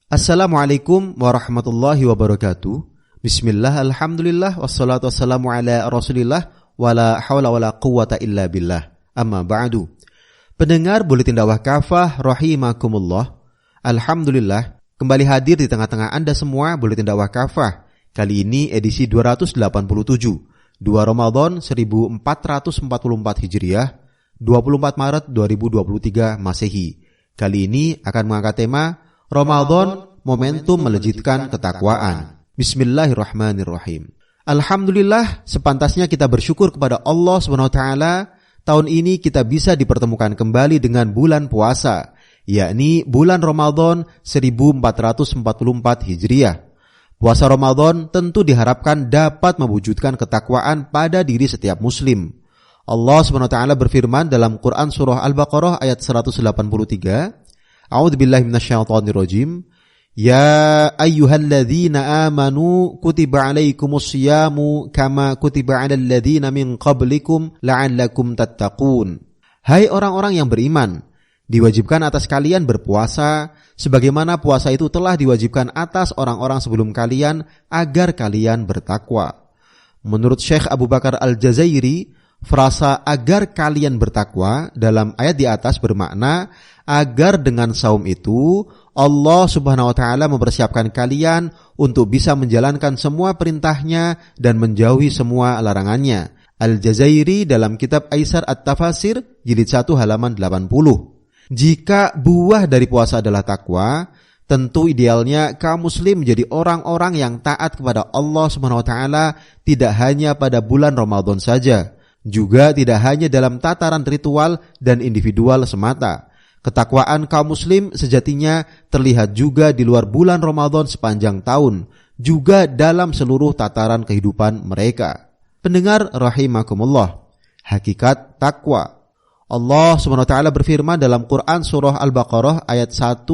Assalamualaikum warahmatullahi wabarakatuh. Bismillah, alhamdulillah, wassalatu wassalamu ala rasulillah, wala hawla wala quwata illa billah. Amma ba'du. Pendengar Buletin Dakwah Kafah rahimakumullah. Alhamdulillah, kembali hadir di tengah-tengah Anda semua Buletin Dakwah Kafah. Kali ini edisi 287, 2 Ramadan 1444 Hijriah, 24 Maret 2023 Masehi. Kali ini akan mengangkat tema Ramadan, momentum melejitkan ketakwaan. Bismillahirrahmanirrahim. Alhamdulillah, sepantasnya kita bersyukur kepada Allah SWT. Tahun ini kita bisa dipertemukan kembali dengan bulan puasa, yakni bulan Ramadan 1444 Hijriah. Puasa Ramadan tentu diharapkan dapat mewujudkan ketakwaan pada diri setiap muslim. Allah SWT berfirman dalam Quran Surah Al-Baqarah ayat 183, A'udzubillahi minasyaitonirrajim. Ya ayyuhalladzina amanu kutiba alaikumusyamu kama kutiba alal ladzina min qablikum la'allakum tattaqun. Hai orang-orang yang beriman, diwajibkan atas kalian berpuasa sebagaimana puasa itu telah diwajibkan atas orang-orang sebelum kalian agar kalian bertakwa. Menurut Syekh Abu Bakar Al-Jazairi, frasa agar kalian bertakwa dalam ayat di atas bermakna agar dengan saum itu Allah Subhanahu wa taala mempersiapkan kalian untuk bisa menjalankan semua perintahnya dan menjauhi semua larangannya. Al-Jazairi dalam kitab Aisar At-Tafasir jilid 1 halaman 80. Jika buah dari puasa adalah takwa, tentu idealnya kaum muslim menjadi orang-orang yang taat kepada Allah Subhanahu wa taala tidak hanya pada bulan Ramadan saja, juga tidak hanya dalam tataran ritual dan individual semata. Ketakwaan kaum muslim sejatinya terlihat juga di luar bulan Ramadan sepanjang tahun, juga dalam seluruh tataran kehidupan mereka. Pendengar rahimakumullah, hakikat takwa. Allah SWT berfirman dalam Quran Surah Al-Baqarah ayat 1-2,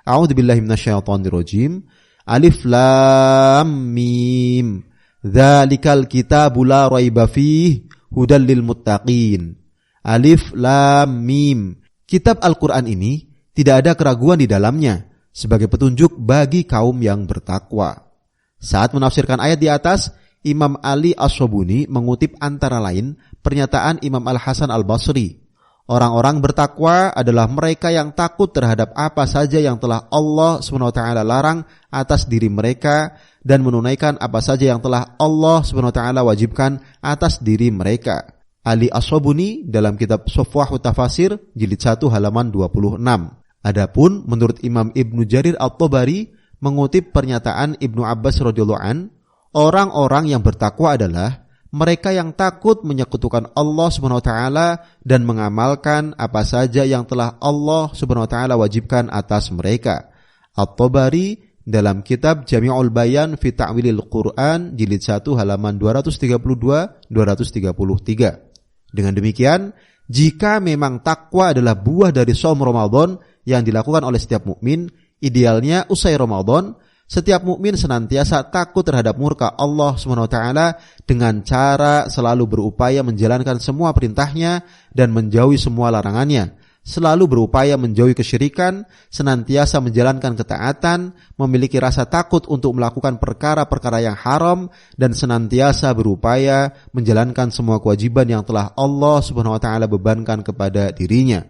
A'udzubillahi minasyaitonirrajim. Alif lam mim. Dzalikal kitabu la raiba fihi hudal lil muttaqin. Alif lam mim. Kitab Al-Quran ini tidak ada keraguan di dalamnya sebagai petunjuk bagi kaum yang bertakwa. Saat menafsirkan ayat di atas, Imam Ali As-Sobuni mengutip antara lain pernyataan Imam Al-Hasan Al-Basri. Orang-orang bertakwa adalah mereka yang takut terhadap apa saja yang telah Allah SWT larang atas diri mereka dan menunaikan apa saja yang telah Allah SWT wajibkan atas diri mereka. Ali As-Sobuni dalam kitab Sofwahut Tafasir jilid 1 halaman 26. Adapun menurut Imam Ibnu Jarir At-Tabari mengutip pernyataan Ibnu Abbas radhiyallahu an, orang-orang yang bertakwa adalah mereka yang takut menyekutukan Allah Subhanahu wa taala dan mengamalkan apa saja yang telah Allah Subhanahu wa taala wajibkan atas mereka. At-Tabari dalam kitab Jami'ul Bayan fi Ta'wilil Quran jilid 1 halaman 232-233. Dengan demikian, jika memang takwa adalah buah dari shaum Ramadan yang dilakukan oleh setiap mukmin, idealnya usai Ramadan setiap mukmin senantiasa takut terhadap murka Allah SWT dengan cara selalu berupaya menjalankan semua perintahnya dan menjauhi semua larangannya, selalu berupaya menjauhi kesyirikan, senantiasa menjalankan ketaatan, memiliki rasa takut untuk melakukan perkara-perkara yang haram, dan senantiasa berupaya menjalankan semua kewajiban yang telah Allah SWT bebankan kepada dirinya.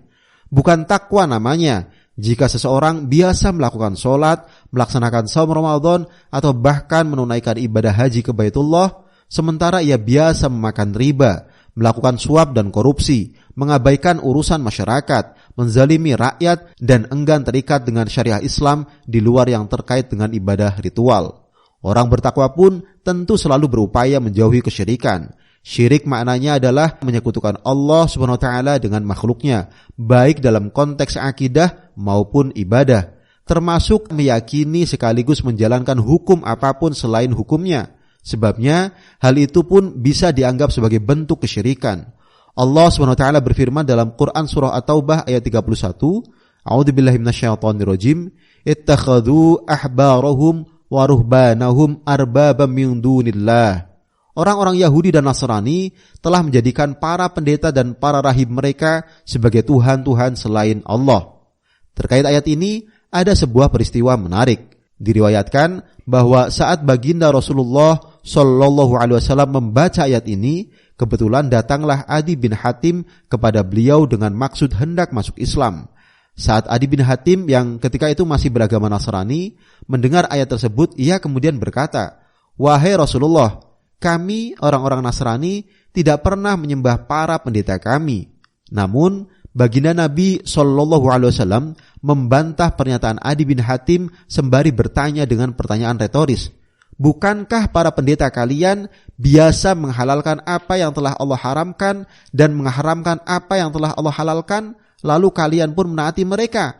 Bukan takwa namanya jika seseorang biasa melakukan sholat, melaksanakan shaum Ramadan, atau bahkan menunaikan ibadah haji ke Baitullah, sementara ia biasa memakan riba, melakukan suap dan korupsi, mengabaikan urusan masyarakat, menzalimi rakyat, dan enggan terikat dengan syariah Islam di luar yang terkait dengan ibadah ritual. Orang bertakwa pun tentu selalu berupaya menjauhi kesyirikan. Syirik maknanya adalah menyekutukan Allah SWT dengan makhluknya, baik dalam konteks akidah maupun ibadah, termasuk meyakini sekaligus menjalankan hukum apapun selain hukumnya. Sebabnya, hal itu pun bisa dianggap sebagai bentuk kesyirikan. Allah SWT berfirman dalam Quran Surah At-Taubah ayat 31, A'udzubillahi minasyaitonirrajim, Ittakhadhu ahbarahum wa ruhbanahum arbabam min dunillah. Orang-orang Yahudi dan Nasrani telah menjadikan para pendeta dan para rahib mereka sebagai Tuhan-Tuhan selain Allah. Terkait ayat ini, ada sebuah peristiwa menarik. Diriwayatkan bahwa saat baginda Rasulullah Shallallahu Alaihi Wasallam membaca ayat ini, kebetulan datanglah Adi bin Hatim kepada beliau dengan maksud hendak masuk Islam. Saat Adi bin Hatim yang ketika itu masih beragama Nasrani mendengar ayat tersebut, ia kemudian berkata, "Wahai Rasulullah, kami orang-orang Nasrani tidak pernah menyembah para pendeta kami." Namun baginda Nabi Shallallahu Alaihi Wasallam membantah pernyataan Adi bin Hatim sembari bertanya dengan pertanyaan retoris, "Bukankah para pendeta kalian biasa menghalalkan apa yang telah Allah haramkan dan mengharamkan apa yang telah Allah halalkan, lalu kalian pun menaati mereka?"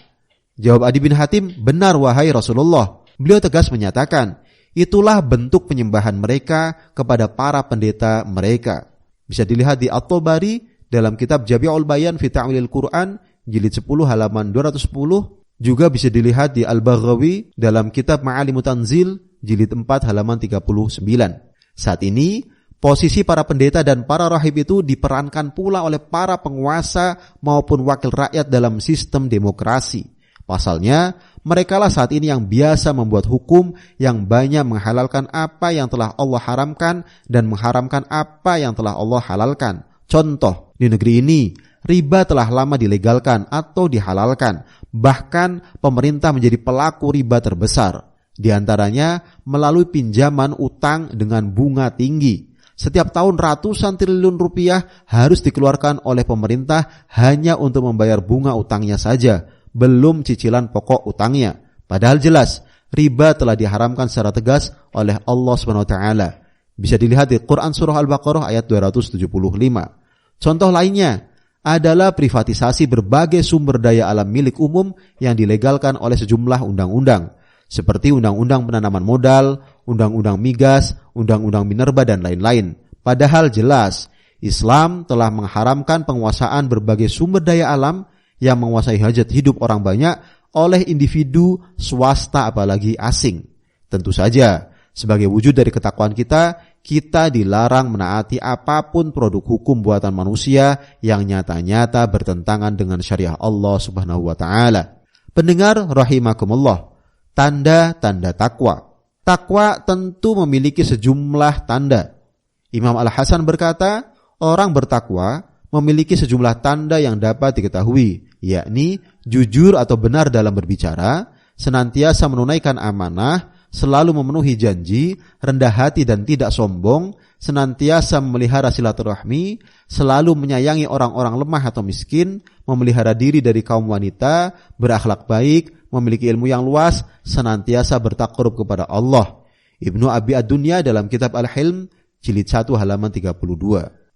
Jawab Adi bin Hatim, "Benar wahai Rasulullah." Beliau tegas menyatakan, itulah bentuk penyembahan mereka kepada para pendeta mereka. Bisa dilihat di At-Tabari dalam kitab Jami'ul Bayan fi Ta'wilil Quran jilid 10 halaman 210, juga bisa dilihat di Al-Baghawi dalam kitab Ma'alimut Tanzil jilid 4 halaman 39. Saat ini posisi para pendeta dan para rahib itu diperankan pula oleh para penguasa maupun wakil rakyat dalam sistem demokrasi. Pasalnya, merekalah saat ini yang biasa membuat hukum yang banyak menghalalkan apa yang telah Allah haramkan dan mengharamkan apa yang telah Allah halalkan. Contoh, di negeri ini, riba telah lama dilegalkan atau dihalalkan. Bahkan pemerintah menjadi pelaku riba terbesar. Di antaranya melalui pinjaman utang dengan bunga tinggi. Setiap tahun ratusan triliun rupiah harus dikeluarkan oleh pemerintah hanya untuk membayar bunga utangnya saja, belum cicilan pokok utangnya. Padahal jelas, riba telah diharamkan secara tegas oleh Allah SWT. Bisa dilihat di Quran Surah Al-Baqarah ayat 275. Contoh lainnya adalah privatisasi berbagai sumber daya alam milik umum yang dilegalkan oleh sejumlah undang-undang, seperti Undang-Undang Penanaman Modal, Undang-Undang Migas, Undang-Undang Minerba, dan lain-lain. Padahal jelas, Islam telah mengharamkan penguasaan berbagai sumber daya alam yang menguasai hajat hidup orang banyak oleh individu swasta apalagi asing. Tentu saja, sebagai wujud dari ketakwaan kita dilarang menaati apapun produk hukum buatan manusia yang nyata-nyata bertentangan dengan syariah Allah Subhanahu wa taala. Pendengar rahimakumullah, tanda-tanda takwa. Takwa tentu memiliki sejumlah tanda. Imam Al-Hasan berkata, orang bertakwa memiliki sejumlah tanda yang dapat diketahui, yakni jujur atau benar dalam berbicara, senantiasa menunaikan amanah, selalu memenuhi janji, rendah hati dan tidak sombong, senantiasa memelihara silaturahmi, selalu menyayangi orang-orang lemah atau miskin, memelihara diri dari kaum wanita, berakhlak baik, memiliki ilmu yang luas, senantiasa bertakarub kepada Allah. Ibnu Abi Ad-Dunya dalam kitab Al-Hilm jilid 1 halaman 32.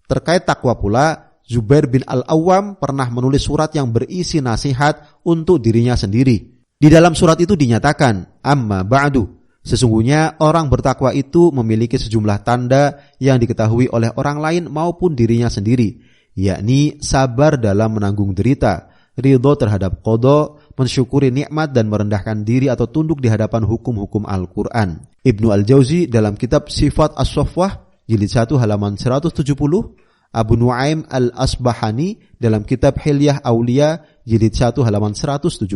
Terkait takwa pula, Zubair bin Al-Awwam pernah menulis surat yang berisi nasihat untuk dirinya sendiri. Di dalam surat itu dinyatakan, amma ba'du, sesungguhnya orang bertakwa itu memiliki sejumlah tanda yang diketahui oleh orang lain maupun dirinya sendiri, yakni sabar dalam menanggung derita, ridho terhadap qada, mensyukuri nikmat dan merendahkan diri atau tunduk di hadapan hukum-hukum Al-Quran. Ibnu Al-Jauzi dalam kitab Sifat As-Safwah jilid 1 halaman 170, Abu Nuaim Al-Asbahani dalam kitab Hilyah Aulia jilid 1 halaman 177.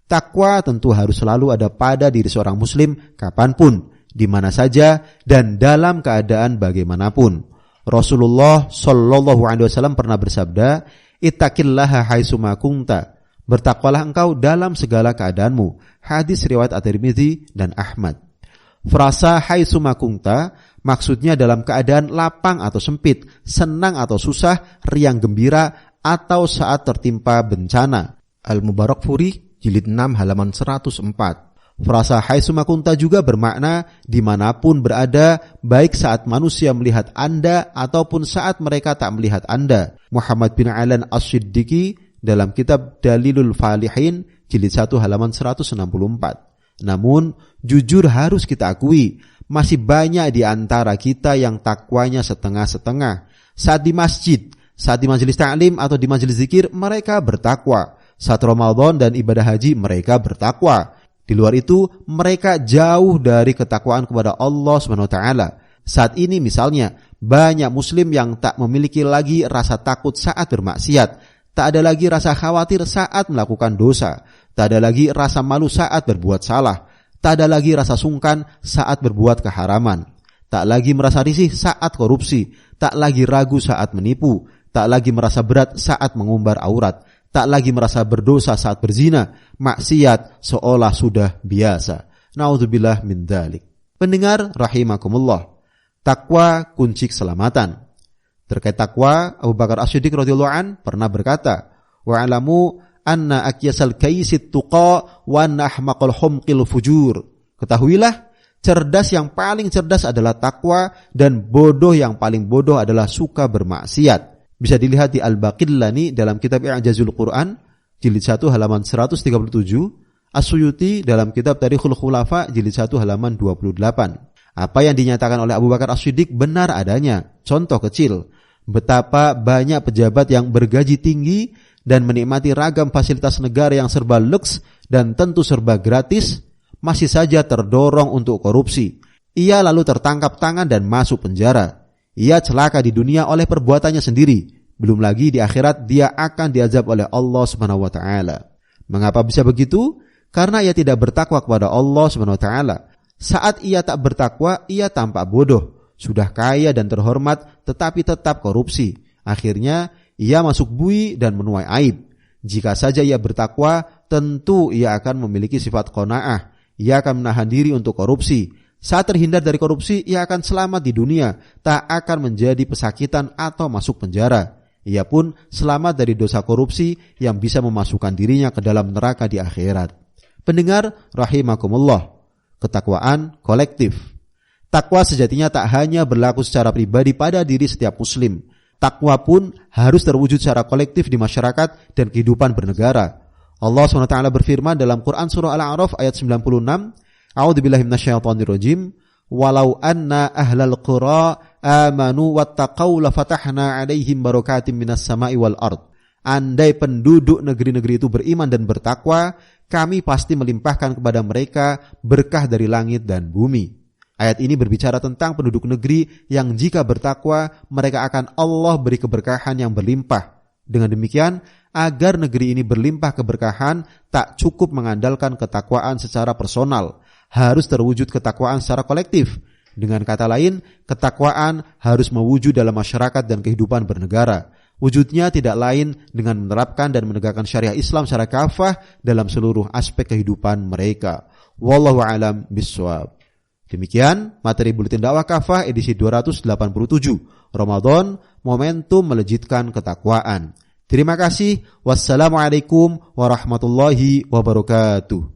Takwa tentu harus selalu ada pada diri seorang muslim kapanpun, di mana saja, dan dalam keadaan bagaimanapun. Rasulullah Shallallahu Alaihi Wasallam pernah bersabda, "Ittaqillaha haitsuma kunta." Bertakwalah engkau dalam segala keadaanmu. Hadis riwayat At-Tirmidzi dan Ahmad. Frasa haitsuma kunta maksudnya dalam keadaan lapang atau sempit, senang atau susah, riang gembira, atau saat tertimpa bencana. Al-Mubarakfuri jilid 6 halaman 104. Frasa haitsuma kunta juga bermakna dimanapun berada, baik saat manusia melihat Anda ataupun saat mereka tak melihat Anda. Muhammad bin Alan As-Siddiqi dalam kitab Dalilul Falihin jilid 1 halaman 164. Namun jujur harus kita akui, masih banyak di antara kita yang takwanya setengah-setengah. Saat di masjid, saat di majelis ta'lim atau di majelis zikir, mereka bertakwa. Saat Ramadan dan ibadah haji, mereka bertakwa. Di luar itu, mereka jauh dari ketakwaan kepada Allah SWT. Saat ini misalnya, banyak muslim yang tak memiliki lagi rasa takut saat bermaksiat. Tak ada lagi rasa khawatir saat melakukan dosa. Tak ada lagi rasa malu saat berbuat salah. Tak ada lagi rasa sungkan saat berbuat keharaman. Tak lagi merasa risih saat korupsi. Tak lagi ragu saat menipu. Tak lagi merasa berat saat mengumbar aurat. Tak lagi merasa berdosa saat berzina. Maksiat seolah sudah biasa. Na'udzubillah min dzalik. Pendengar rahimakumullah. Takwa kunci keselamatan. Terkait takwa, Abu Bakar As-Siddiq radhiyallahu an pernah berkata, "Wa'lamu anna akyasal kaisit tuqa wa anna ahmaqal humqil fujur." Ketahuilah, cerdas yang paling cerdas adalah takwa dan bodoh yang paling bodoh adalah suka bermaksiat. Bisa dilihat di Al-Baqillani dalam kitab I'jazul Quran jilid 1 halaman 137, As-Suyuti dalam kitab Tarikhul Khulafa jilid 1 halaman 28. Apa yang dinyatakan oleh Abu Bakar As-Siddiq benar adanya. Contoh kecil, betapa banyak pejabat yang bergaji tinggi dan menikmati ragam fasilitas negara yang serba luks dan tentu serba gratis, masih saja terdorong untuk korupsi. Ia lalu tertangkap tangan dan masuk penjara. Ia celaka di dunia oleh perbuatannya sendiri. Belum lagi di akhirat dia akan diazab oleh Allah Subhanahu wa taala. Mengapa bisa begitu? Karena ia tidak bertakwa kepada Allah Subhanahu wa taala. Saat ia tak bertakwa, ia tampak bodoh. Sudah kaya dan terhormat, tetapi tetap korupsi. Akhirnya ia masuk bui dan menuai aib. Jika saja ia bertakwa, tentu ia akan memiliki sifat qanaah. Ia akan menahan diri untuk korupsi. Saat terhindar dari korupsi, ia akan selamat di dunia, tak akan menjadi pesakitan atau masuk penjara. Ia pun selamat dari dosa korupsi yang bisa memasukkan dirinya ke dalam neraka di akhirat. Pendengar rahimakumullah, ketakwaan kolektif. Takwa sejatinya tak hanya berlaku secara pribadi pada diri setiap muslim. Takwa pun harus terwujud secara kolektif di masyarakat dan kehidupan bernegara. Allah SWT berfirman dalam Quran Surah Al-A'raf ayat 96, A'udzubillahi minasyaitonirrajim, walau anna ahlal qura amanu wattaqau lafatahna 'alaihim barakatim minas sama'i wal ard. Andai penduduk negeri-negeri itu beriman dan bertakwa, kami pasti melimpahkan kepada mereka berkah dari langit dan bumi. Ayat ini berbicara tentang penduduk negeri yang jika bertakwa, mereka akan Allah beri keberkahan yang berlimpah. Dengan demikian, agar negeri ini berlimpah keberkahan, tak cukup mengandalkan ketakwaan secara personal. Harus terwujud ketakwaan secara kolektif. Dengan kata lain, ketakwaan harus mewujud dalam masyarakat dan kehidupan bernegara. Wujudnya tidak lain dengan menerapkan dan menegakkan syariah Islam secara kafah dalam seluruh aspek kehidupan mereka. Wallahu a'lam bishawab. Demikian materi Buletin Dakwah Kafah edisi 287, Ramadan, momentum melejitkan ketakwaan. Terima kasih. Wassalamualaikum warahmatullahi wabarakatuh.